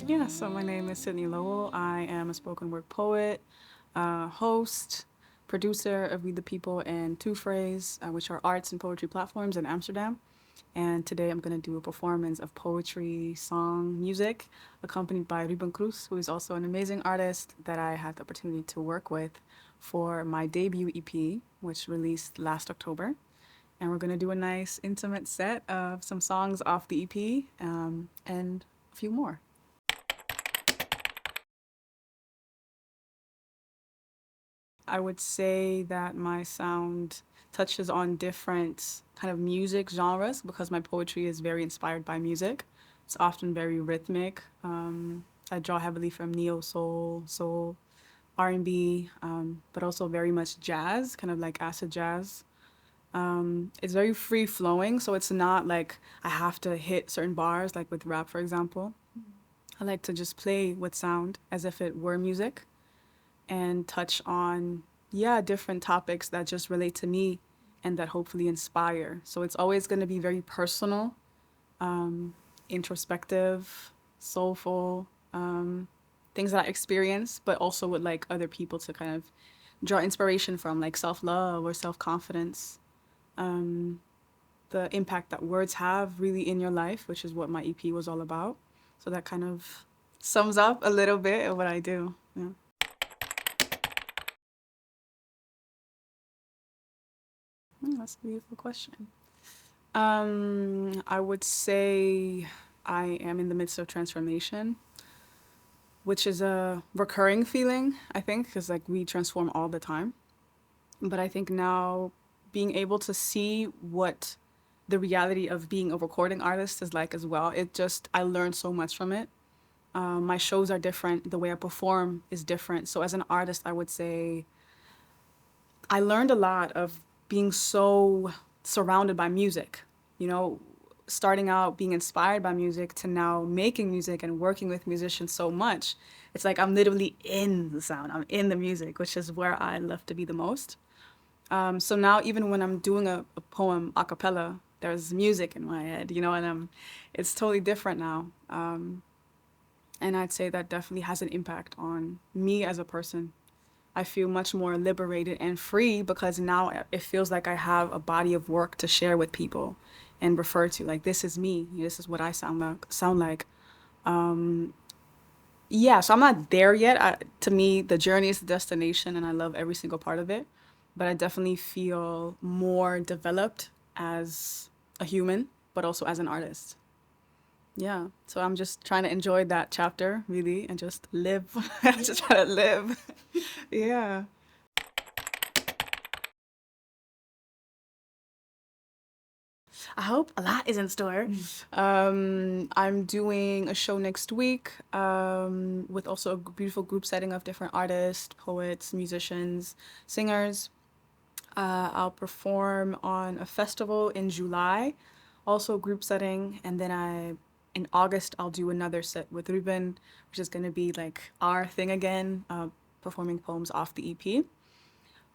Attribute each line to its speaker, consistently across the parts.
Speaker 1: Yeah, so my name is Sydney Lowell. I am a spoken word poet, host, producer of We the People and Two Phrase, which are arts and poetry platforms in Amsterdam. And today I'm going to do a performance of poetry, song, music, accompanied by Ruben Cruz, who is also an amazing artist that I had the opportunity to work with for my debut EP, which released last October. And we're going to do a nice intimate set of some songs off the EP and a few more. I would say that my sound touches on different kind of music genres because my poetry is very inspired by music. It's often very rhythmic. I draw heavily from neo soul, soul, R&B, but also very much jazz, kind of like acid jazz. It's very free flowing, so it's not like I have to hit certain bars, like with rap, for example. I like to just play with sound as if it were music and touch on, yeah, different topics that just relate to me and that hopefully inspire. So it's always going to be very personal, introspective, soulful, things that I experience, but also would like other people to kind of draw inspiration from, like self love or self confidence. The impact that words have really in your life, which is what my EP was all about. So that kind of sums up a little bit of what I do. Yeah. That's a beautiful question. I would say I am in the midst of transformation, which is a recurring feeling, I think, because like we transform all the time. But I think now being able to see what the reality of being a recording artist is like as well, I learned so much from it. My shows are different, the way I perform is different. So as an artist, I would say I learned a lot of being so surrounded by music, you know, starting out being inspired by music to now making music and working with musicians so much. It's like I'm literally in the sound, I'm in the music, which is where I love to be the most. So now, even when I'm doing a poem a cappella, there's music in my head, and it's totally different now. And I'd say that definitely has an impact on me as a person. I feel much more liberated and free because now it feels like I have a body of work to share with people and refer to. Like this is me. This is what I sound like. Yeah, so I'm not there yet. To me, the journey is the destination, and I love every single part of it. But I definitely feel more developed as a human, but also as an artist. Yeah, so I'm just trying to enjoy that chapter really and just live. Just try to live. Yeah. I hope a lot is in store. I'm doing a show next week with also a beautiful group setting of different artists, poets, musicians, singers. I'll perform on a festival in July, also a group setting, and then in August I'll do another set with Ruben, which is gonna be like our thing again, performing poems off the EP.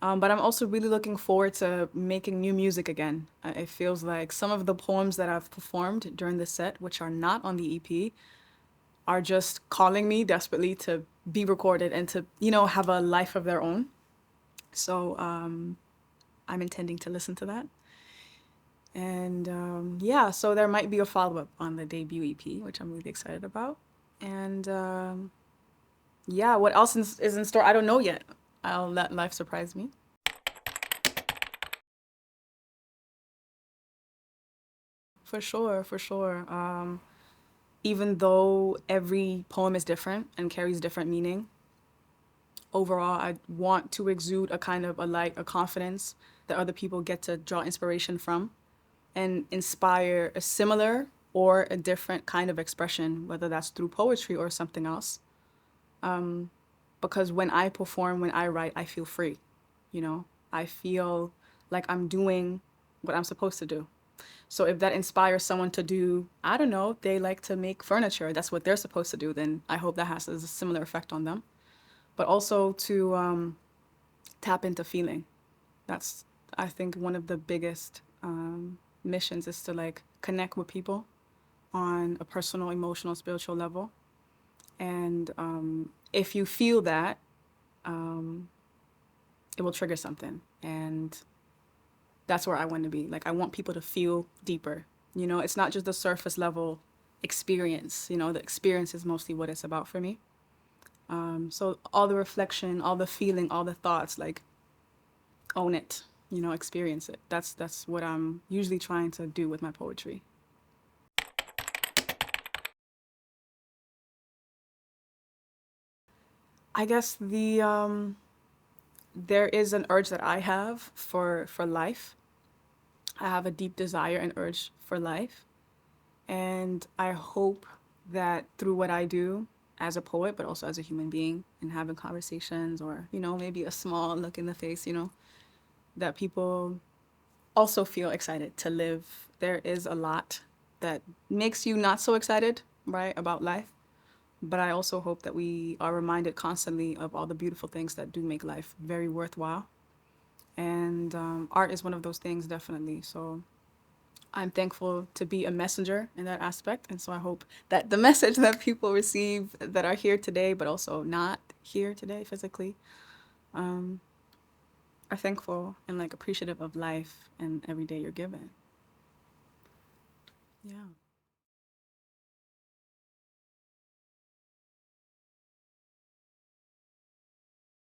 Speaker 1: But I'm also really looking forward to making new music again. It feels like some of the poems that I've performed during the set, which are not on the EP, are just calling me desperately to be recorded and to, have a life of their own. So I'm intending to listen to that. And yeah, so there might be a follow up on the debut EP, which I'm really excited about. And yeah, what else is in store? I don't know yet. I'll let life surprise me. For sure, for sure. Even though every poem is different and carries different meaning, overall, I want to exude a kind of a light, a confidence that other people get to draw inspiration from and inspire a similar or a different kind of expression, whether that's through poetry or something else. Because when I perform, when I write, I feel free. I feel like I'm doing what I'm supposed to do. So if that inspires someone to do, I don't know, they like to make furniture, that's what they're supposed to do, then I hope that has a similar effect on them. But also to tap into feeling. That's, I think, one of the biggest missions is to like connect with people on a personal, emotional, spiritual level. And if you feel that, it will trigger something. And that's where I want to be. Like, I want people to feel deeper. You know, it's not just the surface level experience. You know, the experience is mostly what it's about for me. So all the reflection, all the feeling, all the thoughts, like, own it. You know, experience it. That's what I'm usually trying to do with my poetry. I guess there is an urge that I have for life. I have a deep desire and urge for life. And I hope that through what I do as a poet, but also as a human being, and having conversations, or, you know, maybe a small look in the face, you know, that people also feel excited to live. There is a lot that makes you not so excited, right, about life. But I also hope that we are reminded constantly of all the beautiful things that do make life very worthwhile. And art is one of those things, definitely. So I'm thankful to be a messenger in that aspect. And so I hope that the message that people receive that are here today, but also not here today physically, are thankful and like appreciative of life and every day you're given. Yeah.